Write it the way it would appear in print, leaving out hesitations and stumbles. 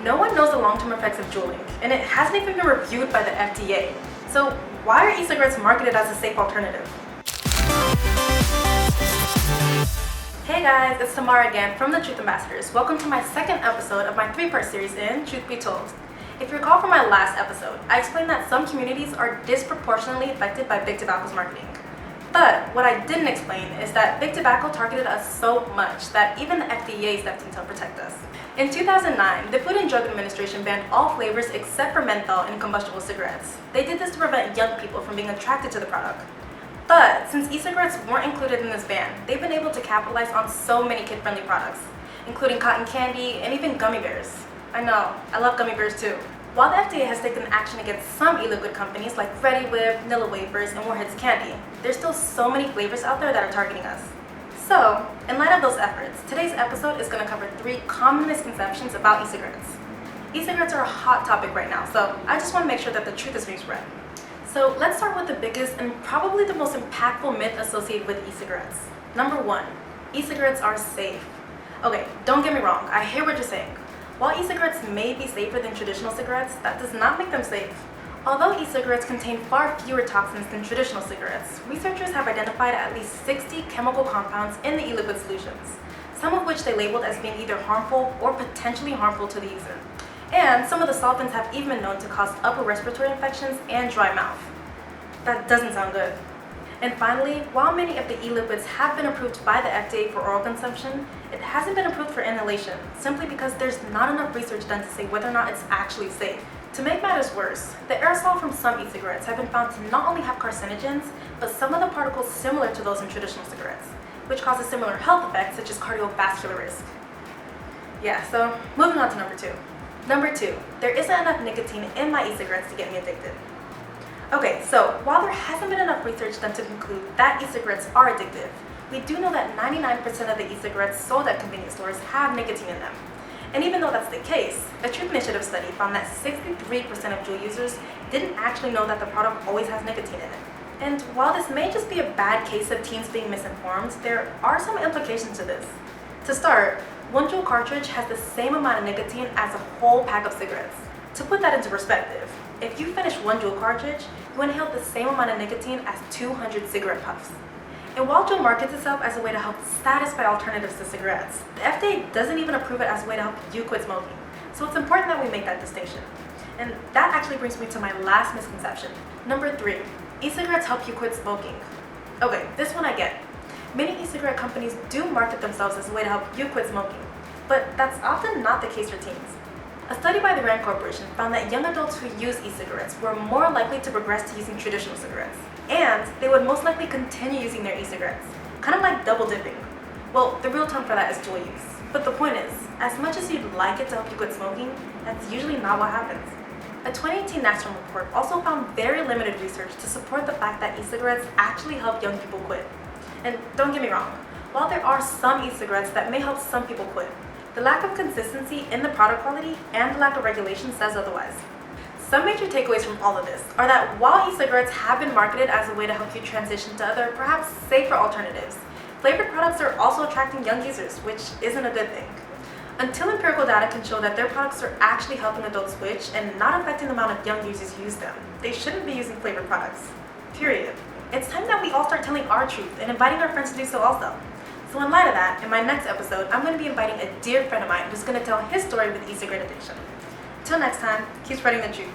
No one knows the long-term effects of juuling, and it hasn't even been reviewed by the FDA. So why are e-cigarettes marketed as a safe alternative? Hey guys, it's Tamara again from the Truth Ambassadors. Welcome to my second episode of my three-part series in Truth Be Told. If you recall from my last episode, I explained that some communities are disproportionately affected by big tobacco's marketing. But what I didn't explain is that big tobacco targeted us so much that even the FDA stepped in to protect us. In 2009, the Food and Drug Administration banned all flavors except for menthol in combustible cigarettes. They did this to prevent young people from being attracted to the product. But since e-cigarettes weren't included in this ban, they've been able to capitalize on so many kid-friendly products, including cotton candy and even gummy bears. I know, I love gummy bears too. While the FDA has taken action against some e-liquid companies like Freddy Whip, Nilla Wafers, and Warheads Candy, there's still so many flavors out there that are targeting us. So, in light of those efforts, today's episode is going to cover 3 common misconceptions about e-cigarettes. E-cigarettes are a hot topic right now, so I just want to make sure that the truth is being spread. So let's start with the biggest and probably the most impactful myth associated with e-cigarettes. Number 1, e-cigarettes are safe. Okay, don't get me wrong, I hear what you're saying. While e-cigarettes may be safer than traditional cigarettes, that does not make them safe. Although e-cigarettes contain far fewer toxins than traditional cigarettes, researchers have identified at least 60 chemical compounds in the e-liquid solutions, some of which they labeled as being either harmful or potentially harmful to the user. And some of the solvents have even been known to cause upper respiratory infections and dry mouth. That doesn't sound good. And finally, while many of the e-liquids have been approved by the FDA for oral consumption, it hasn't been approved for inhalation, simply because there's not enough research done to say whether or not it's actually safe. To make matters worse, the aerosol from some e-cigarettes have been found to not only have carcinogens, but some of the particles similar to those in traditional cigarettes, which causes similar health effects such as cardiovascular risk. Yeah, so moving on to number 2. Number 2, there isn't enough nicotine in my e-cigarettes to get me addicted. Okay, so while there hasn't been enough research done to conclude that e-cigarettes are addictive, we do know that 99% of the e-cigarettes sold at convenience stores have nicotine in them. And even though that's the case, a Truth Initiative study found that 63% of Juul users didn't actually know that the product always has nicotine in it. And while this may just be a bad case of teens being misinformed, there are some implications to this. To start, 1 Juul cartridge has the same amount of nicotine as a whole pack of cigarettes. To put that into perspective, if you finish 1 Juul cartridge, you inhale the same amount of nicotine as 200 cigarette puffs. And while Juul markets itself as a way to help satisfy alternatives to cigarettes, the FDA doesn't even approve it as a way to help you quit smoking. So it's important that we make that distinction. And that actually brings me to my last misconception. Number 3, e-cigarettes help you quit smoking. Okay, this one I get. Many e-cigarette companies do market themselves as a way to help you quit smoking, but that's often not the case for teens. A study by the Rand Corporation found that young adults who use e-cigarettes were more likely to progress to using traditional cigarettes, and they would most likely continue using their e-cigarettes, kind of like double dipping. Well, the real term for that is dual use. But the point is, as much as you'd like it to help you quit smoking, that's usually not what happens. A 2018 national report also found very limited research to support the fact that e-cigarettes actually help young people quit. And don't get me wrong, while there are some e-cigarettes that may help some people quit, the lack of consistency in the product quality and the lack of regulation says otherwise. Some major takeaways from all of this are that while e-cigarettes have been marketed as a way to help you transition to other, perhaps safer alternatives, flavored products are also attracting young users, which isn't a good thing. Until empirical data can show that their products are actually helping adults switch and not affecting the amount of young users who use them, they shouldn't be using flavored products. Period. It's time that we all start telling our truth and inviting our friends to do so also. So in light of that, in my next episode, I'm going to be inviting a dear friend of mine who's going to tell his story with e-cigarette addiction. Till next time, keep spreading the truth.